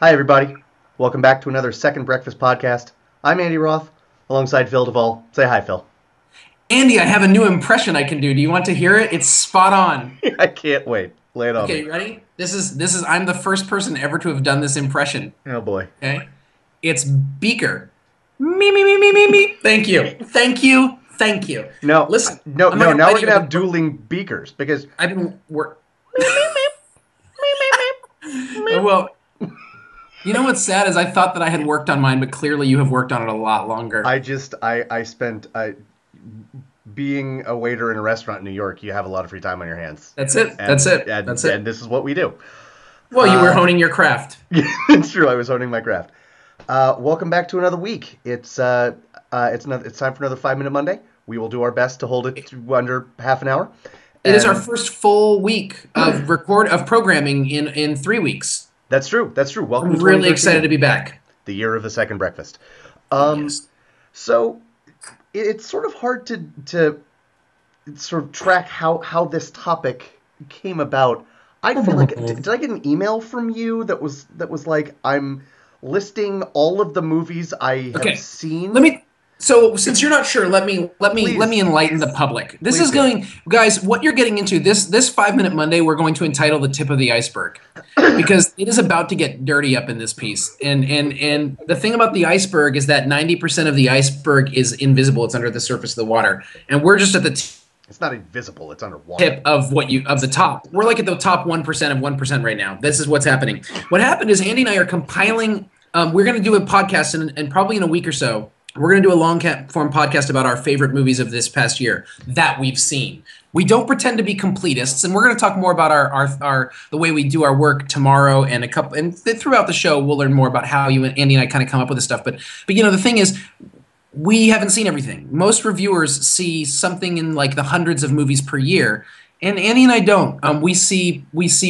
Hi, everybody. Welcome back to another Second Breakfast podcast. I'm Andy Roth, alongside Phil Duvall. Say hi, Phil. Andy, I have a new impression I can do. Do you want to hear it? It's spot on. I can't wait. Lay it on Okay, me. you ready? This is I'm the first person ever to have done this impression. Oh, boy. Okay? It's Beaker. Me me me me me me. Thank you. Thank you. Thank you. No, Listen, no, I'm not no. gonna Now lie we're to going to you. have dueling beakers because... I've been work. Meep, meep, meep, meep, Well, you know what's sad is I thought that I had worked on mine, but clearly you have worked on it a lot longer. I spent... being a waiter in a restaurant in New York, you have a lot of free time on your hands. That's it. And, That's it. and, That's and it. this is what we do. Well, you were honing your craft. It's true. I was honing my craft. Welcome back to another week. It's time for another 5-Minute Monday. We will do our best to hold it to under half an hour. It is our first full week of programming in 3 weeks. That's true. That's true. Welcome I'm to really 2013, excited to be back. the year of the second breakfast. Yes. So it's sort of hard to sort of track how this topic came about. I feel like did I get an email from you that was like I'm listing all of the movies I have seen? So since you're not sure, let me Please. enlighten the public. This Please is do. going, guys, what you're getting into this 5-Minute Monday, we're going to entitle The Tip of the Iceberg. Because it is about to get dirty up in this piece. And the thing about the iceberg is that 90% of the iceberg is invisible. It's under the surface of the water. And we're just at the It's not invisible. It's underwater. tip of the top. We're like at the top 1% of 1% right now. This is what's happening. What happened is Andy and I are compiling. We're going to do a podcast and probably in a week or so. We're going to do a long-form podcast about our favorite movies of this past year that we've seen. We don't pretend to be completists, and we're going to talk more about our the way we do our work tomorrow and throughout the show we'll learn more about how you and Andy and I kind of come up with this stuff. But you know the thing is, we haven't seen everything. Most reviewers see something in like the hundreds of movies per year, and Andy and I don't. We see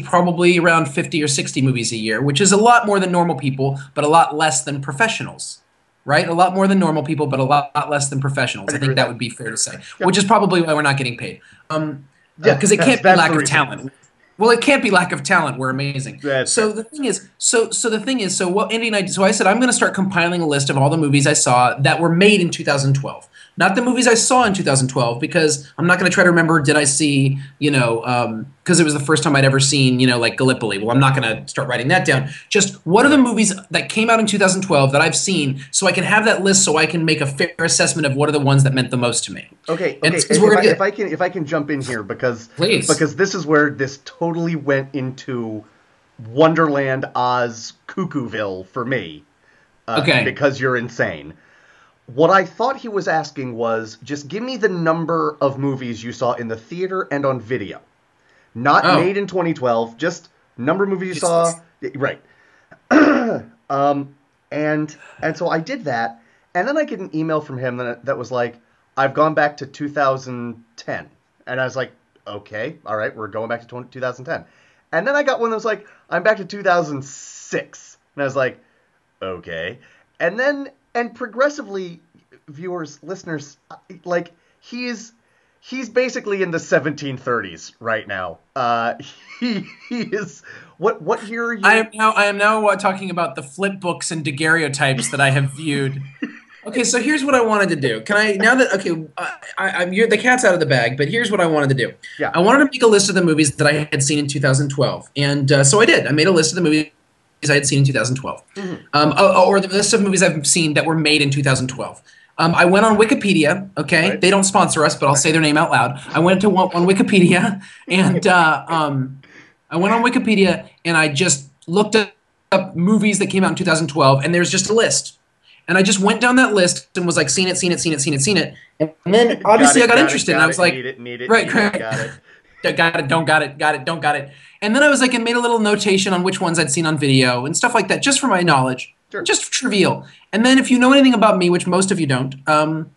probably around 50 or 60 movies a year, which is a lot more than normal people, but a lot less than professionals. Right? A lot more than normal people, but a lot less than professionals. I think that would be fair to say, which is probably why we're not getting paid. Because it can't be lack of talent. Well, it can't be lack of talent. We're amazing. So the thing is, so what Andy and I did, so I said, I'm going to start compiling a list of all the movies I saw that were made in 2012. Not the movies I saw in 2012, because I'm not going to try to remember, did I see, because it was the first time I'd ever seen, like Gallipoli. Well, I'm not going to start writing that down. Just what are the movies that came out in 2012 that I've seen so I can have that list so I can make a fair assessment of what are the ones that meant the most to me. Okay. If I can jump in here because this is where this totally went into Wonderland Oz Cuckooville for me. Because you're insane. What I thought he was asking was, just give me the number of movies you saw in the theater and on video. Not made in 2012, just number of movies you saw. Right. And so I did that, and then I get an email from him that was like, I've gone back to 2010. And I was like, okay, all right, we're going back to 2010. And then I got one that was like, I'm back to 2006. And I was like, okay. And progressively, viewers, listeners, like he's basically in the 1730s right now. He is what year are you? I am now talking about the flip books and daguerreotypes that I have viewed. Okay, so here's what I wanted to do. Can I now that the cat's out of the bag, but here's what I wanted to do. Yeah. I wanted to make a list of the movies that I had seen in 2012, and so I did. I made a list of the movies I had seen in 2012, or the list of movies I've seen that were made in 2012. I went on Wikipedia. Okay, Right. They don't sponsor us, but I'll say their name out loud. I went to on Wikipedia, and I went on Wikipedia and I just looked up movies that came out in 2012, and there's just a list. And I just went down that list and was like, seen it. And then obviously I got interested, and I was like, need it, right, got it. got it, don't got it, got it, don't got it. And then I was like, and made a little notation on which ones I'd seen on video and stuff like that, just for my knowledge, just trivial. And then if you know anything about me, which most of you don't, I'm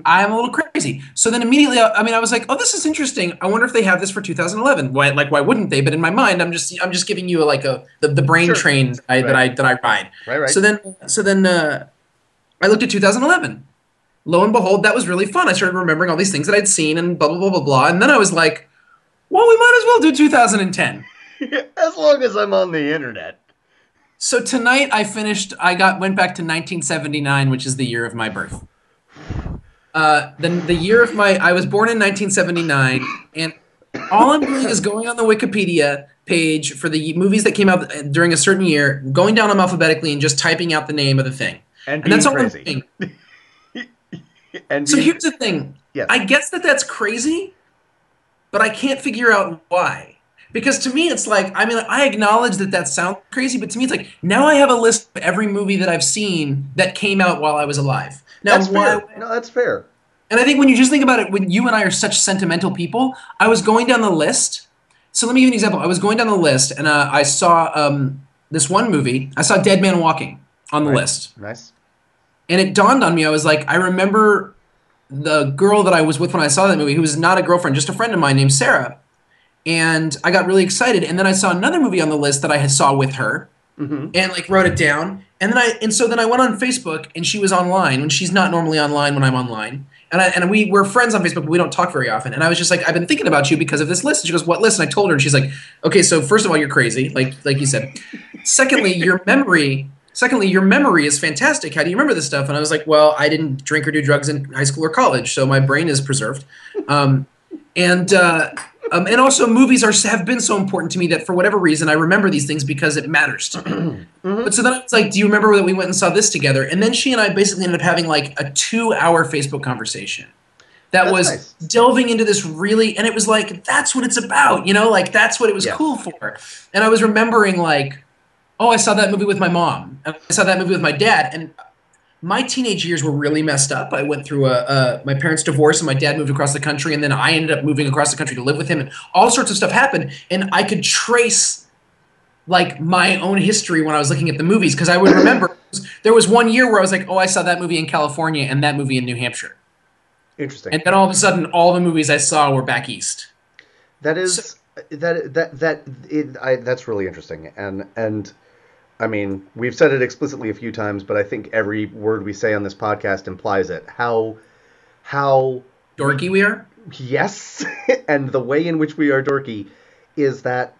a little crazy. So then immediately, I was like, oh, this is interesting. I wonder if they have this for 2011. Why wouldn't they? But in my mind, I'm just giving you the brain train that I ride. Right. So then I looked at 2011. Lo and behold, that was really fun. I started remembering all these things that I'd seen and blah, blah, blah, blah, blah. And then I was like, well, we might as well do 2010. As long as I'm on the internet. So tonight went back to 1979, which is the year of my birth. The year of I was born in 1979, and all I'm doing is going on the Wikipedia page for the movies that came out during a certain year, going down them alphabetically and just typing out the name of the thing. And And that's being all I'm crazy. doing. And So being here's the thing. yes. I guess that's crazy, but I can't figure out why. Because to me, it's like, I mean, I acknowledge that sounds crazy, but to me, it's like, now I have a list of every movie that I've seen that came out while I was alive. Now, That's why? fair. No, that's fair. And I think when you just think about it, when you and I are such sentimental people, I was going down the list. So let me give you an example. I was going down the list, and I saw this one movie. I saw Dead Man Walking on the Right. list. Nice. And it dawned on me, I was like, I remember the girl that I was with when I saw that movie, who was not a girlfriend, just a friend of mine named Sarah. And I got really excited. And then I saw another movie on the list that I had saw with her Mm-hmm. and like wrote it down. And so then I went on Facebook and she was online when she's not normally online when I'm online. And we were friends on Facebook, but we don't talk very often. And I was just like, I've been thinking about you because of this list. And she goes, what list? And I told her, and she's like, okay, so first of all, you're crazy, like you said. Secondly, your memory is fantastic. How do you remember this stuff? And I was like, well, I didn't drink or do drugs in high school or college, so my brain is preserved. And and also movies have been so important to me that for whatever reason I remember these things because it matters to me. Mm-hmm. But so then I was like, do you remember that we went and saw this together? And then she and I basically ended up having like a 2-hour Facebook conversation that That's was nice. delving into this really, and it was like, that's what it's about, like that's what it was Yes. cool for. And I was remembering like, oh, I saw that movie with my mom. And I saw that movie with my dad. And my teenage years were really messed up. I went through my parents' divorce, and my dad moved across the country, and then I ended up moving across the country to live with him, and all sorts of stuff happened. And I could trace like my own history when I was looking at the movies because I would remember there was one year where I was like, oh, I saw that movie in California and that movie in New Hampshire, Interesting. and then all of a sudden, all the movies I saw were back east. That So, is that's really interesting. And I mean, we've said it explicitly a few times, but I think every word we say on this podcast implies it. How dorky we are. yes, and the way in which we are dorky is that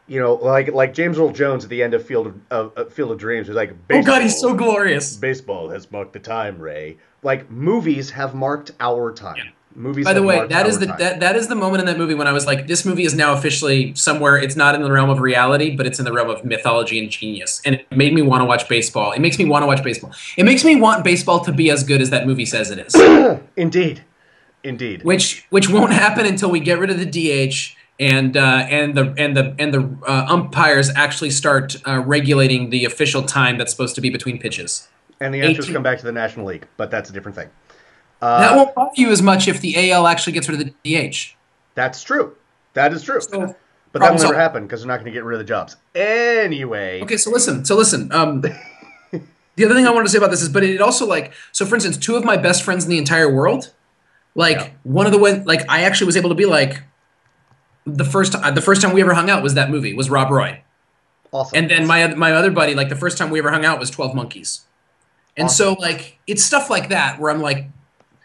like James Earl Jones at the end of Field of Dreams was like, Oh God, he's so baseball, glorious. baseball has marked the time, Ray. Like movies have marked our time. Movies By the have way, marked that is our the time. that is the moment in that movie when I was like, this movie is now officially somewhere. It's not in the realm of reality, but it's in the realm of mythology and genius. And it made me want to watch baseball. It makes me want to watch baseball. It makes me want baseball to be as good as that movie says it is. Indeed, indeed. Which won't happen until we get rid of the DH and the umpires actually start regulating the official time that's supposed to be between pitches. And the answers 18 come back to the National League, but that's a different thing. That won't bother you as much if the AL actually gets rid of the DH. That's true. That is true. So, But problem that'll never solved. happen because they're not going to get rid of the jobs. Anyway. Okay, so listen. The other thing I wanted to say about this is, but it also like, so for instance, two of my best friends in the entire world, like Yeah. one of the one, like I actually was able to be like, the first time we ever hung out was that movie, was Rob Roy, Awesome. and then my other buddy, like the first time we ever hung out was 12 Monkeys, and so Awesome. like it's stuff like that where I'm like,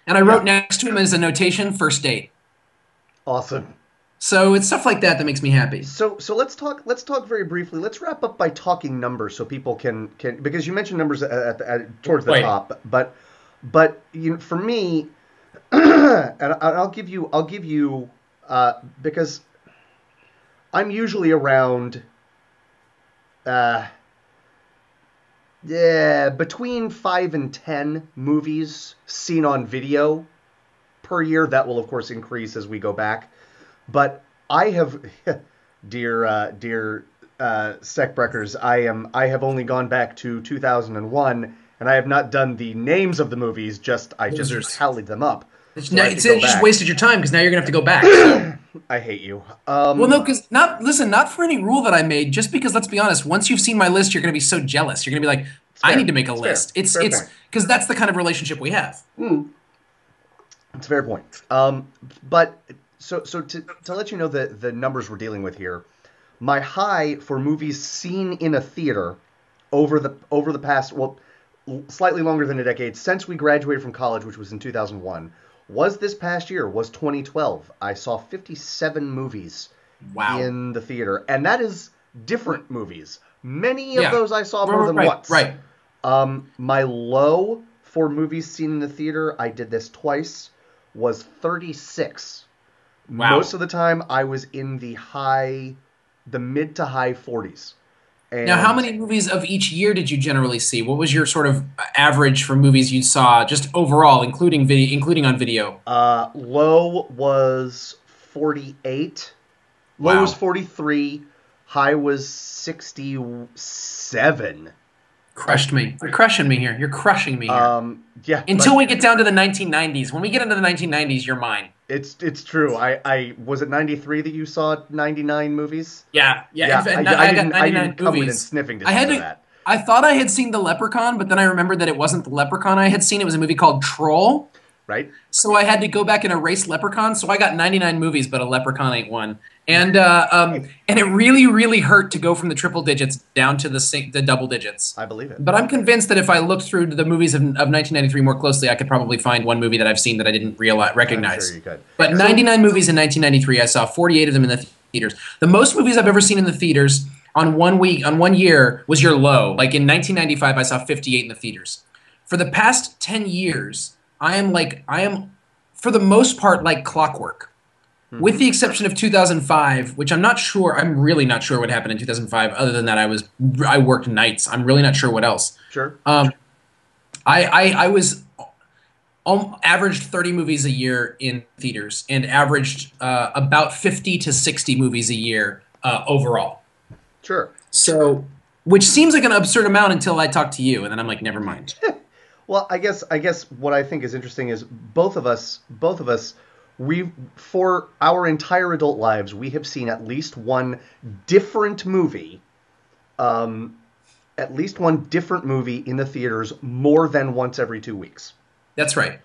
and I wrote Yeah. next to him as a notation, first date. Awesome. So it's stuff like that that makes me happy. So let's talk very briefly. Let's wrap up by talking numbers so people can because you mentioned numbers towards the Right. top, but for me, and I'll give you because I'm usually around between 5 and 10 movies seen on video per year. That will of course increase as we go back. But I have, dear Steckbreckers, I have only gone back to 2001, and I have not done the names of the movies. I just Losers. tallied them up. It's, So I have it's to go just back. wasted your time because now you're gonna have to go back. So. I hate you. Well, no, because not for any rule that I made. Just because, let's be honest, once you've seen my list, you're going to be so jealous. You're going to be like, I fair. need to make a It's list. fair. It's Fair it's point. because that's the kind of relationship we have. It's a fair point. But so to let you know the numbers we're dealing with here, my high for movies seen in a theater over the past slightly longer than a decade since we graduated from college, which was in 2001, was this past year, was 2012. I saw 57 movies Wow. in the theater, and that is different movies. Many of Yeah. those I saw more than Right. once. Right. My low for movies seen in the theater, I did this twice, was 36. Most Wow. of the time, I was in the mid to high 40s. Now, how And many movies of each year did you generally see? What was your sort of average for movies you saw, just overall, including on video? low was 48. Low was Wow. 43. High was 67. Crushed me. You're crushing me here. You're crushing me here. Yeah, Until but we get down to the 1990s. When we get into the 1990s, you're mine. it's true. I was it 93 that you saw 99 movies? Yeah, yeah. In Yeah, fact, I I got didn't 99 come within movies. sniffing I had distance of to. that. I thought I had seen The Leprechaun, but then I remembered that it wasn't The Leprechaun I had seen. It was a movie called Troll. Right? So I had to go back and erase Leprechaun. So I got 99 movies, but a Leprechaun ain't one. And it really, really hurt to go from the triple digits down to the double digits. I believe it. But I'm convinced that if I looked through the movies of 1993 more closely, I could probably find one movie that I've seen that I didn't I'm sure recognize. you could. But So 99 movies in 1993, I saw 48 of them in the theaters. The most movies I've ever seen in the theaters on 1 week, on 1 year, was your low. Like in 1995, I saw 58 in the theaters. For the past 10 years, I am for the most part like clockwork. With mhm. the exception of 2005, which I'm really not sure what happened in 2005 other than that I worked nights. I'm really not sure what else. Sure. Um, I was averaged 30 movies a year in theaters and averaged about 50 to 60 movies a year overall. Sure. So, which seems like an absurd amount until I talk to you, and then I'm like, never mind. Well, I guess what I think is interesting is both of us we for our entire adult lives we have seen different movie um at least one different movie in the theaters more than once every 2 weeks. That's right.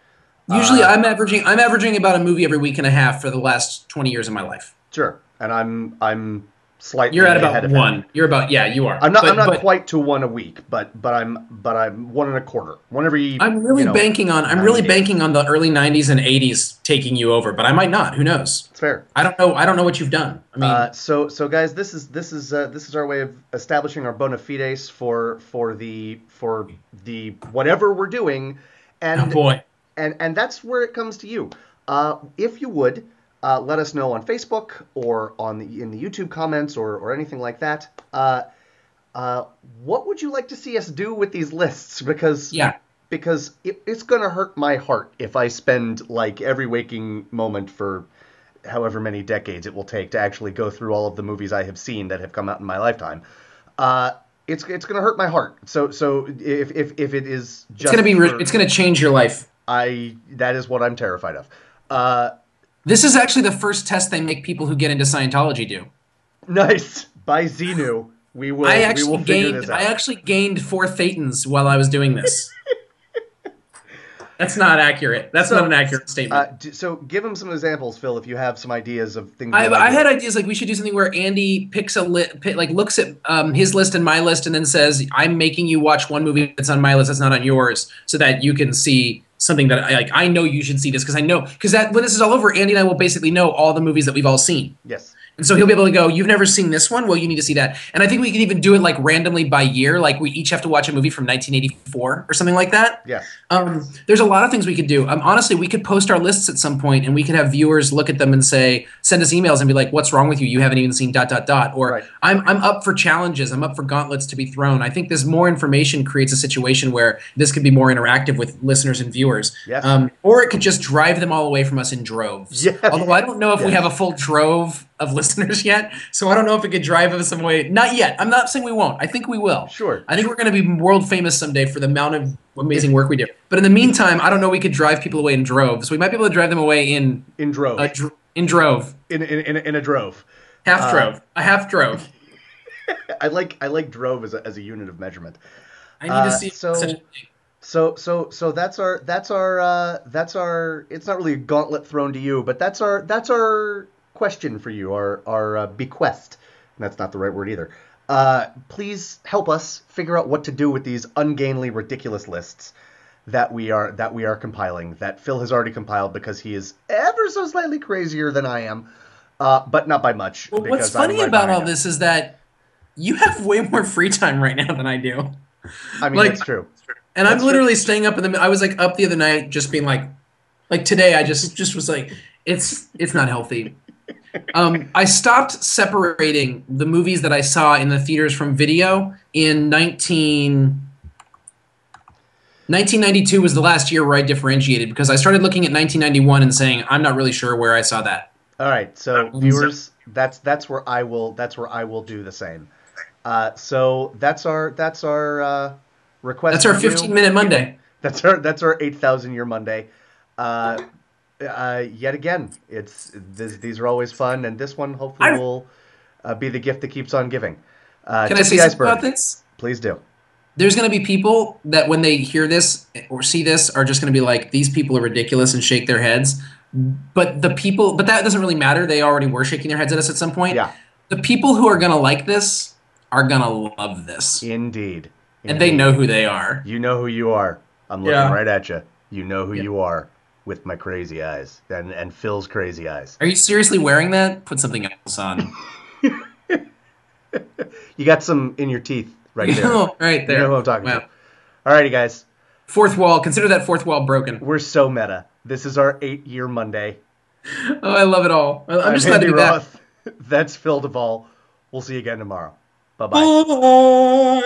Usually, Uh I'm averaging about a movie every week and a half for the last 20 years of my life. sure. And I'm You're at slightly ahead about of him. one. You're about yeah, you are. I'm not But quite to one a week, but I'm one and a quarter. One every, I'm 9 really days. banking on the early 90s and 80s taking you over, but I might not. Who knows? It's fair. I don't know what you've done. I mean, So guys, this is our way of establishing our bona fides for the whatever we're doing, oh and boy. and that's where it comes to you. If you would let us know on Facebook or in the YouTube comments or anything like that. What would you like to see us do with these lists? Yeah. Because it's gonna hurt my heart if I spend like every waking moment for however many decades it will take to actually go through all of the movies I have seen that have come out in my lifetime. It's gonna hurt my heart. So if it is just It's going to change your life. that is what I'm terrified of. Uh, This is actually the first test they make people who get into Scientology do. nice by Xenu. We will figure this I out. actually gained 4 thetans while I was doing this. That's not accurate. That's not an accurate statement. So give him some examples, Phil, if you have some ideas of things you want I to had do. ideas like we should do something where Andy picks like looks at his list and my list and then says, "I'm making you watch one movie that's on my list that's not on yours, so that you can see something that I know you should see this because when this is all over, Andy and I will basically know all the movies that we've all seen." Yes. And so he'll be able to go, "You've never seen this one? Well, you need to see that." And I think we can even do it like randomly by year. Like we each have to watch a movie from 1984 or something like that. Yes. There's a lot of things we could do. Honestly, we could post our lists at some point and we could have viewers look at them and send us emails and be like, "What's wrong with you? You haven't even seen dot, dot, dot." Or Right. I'm up for challenges. I'm up for gauntlets to be thrown. I think this more information creates a situation where this could be more interactive with listeners and viewers. Yes. Or it could just drive them all away from us in droves. Yes. Although I don't know if we Yes. have a full drove of listeners yet, so I don't know if it could drive us away. Not yet. I'm not saying we won't. I think we will. Sure. I think we're going to be world famous someday for the amount of amazing work we do. But in the meantime, I don't know we could drive people away in droves. We might be able to drive them away in drove. in drove, In a drove. half drove, a half drove. I like drove as a unit of measurement. I need to see so such a thing. so that's our it's not really a gauntlet thrown to you, but that's our question for you, our bequest. And that's not the right word either. Please help us figure out what to do with these ungainly, ridiculous lists that we are compiling. That Phil has already compiled because he is ever so slightly crazier than I am, but not by much. Well, what's because I'm funny right about behind all him. this is that you have way more free time right now than I do. I mean, Like, that's true. and I'm That's true. literally staying up in the. I was like up the other night, just being like today. I just was like, it's not healthy. I stopped separating the movies that I saw in the theaters from video in 1992 was the last year where I differentiated because I started looking at 1991 and saying, I'm not really sure where I saw that. All right, so So viewers, that's where I will do the same. So that's our request that's for our you. 15-minute Monday. That's our 8,000 year Monday. Uh, yet again, these are always fun, and this one hopefully I will be the gift that keeps on giving. Can I Tip of say the something about iceberg, this? please do. There's going to be people that when they hear this or see this are just going to be like, these people are ridiculous and shake their heads. But that doesn't really matter. They already were shaking their heads at us at some point. Yeah, The people who are going to like this are going to love this. indeed, And they know indeed. who they are. You know who you are. I'm looking Yeah. right at you. You know who Yeah. you are with my crazy eyes and Phil's crazy eyes. Are you seriously wearing that? Put something else on. You got some in your teeth right there. Right You know who there. I'm talking to. Wow. Alrighty, guys. Fourth wall. Consider that fourth wall broken. We're so meta. This is our 8-year Monday. Oh, I love it all. I'm I'm just glad to Andy be back. Roth. That's Phil Duvall. We'll see you again tomorrow. Bye bye. Bye.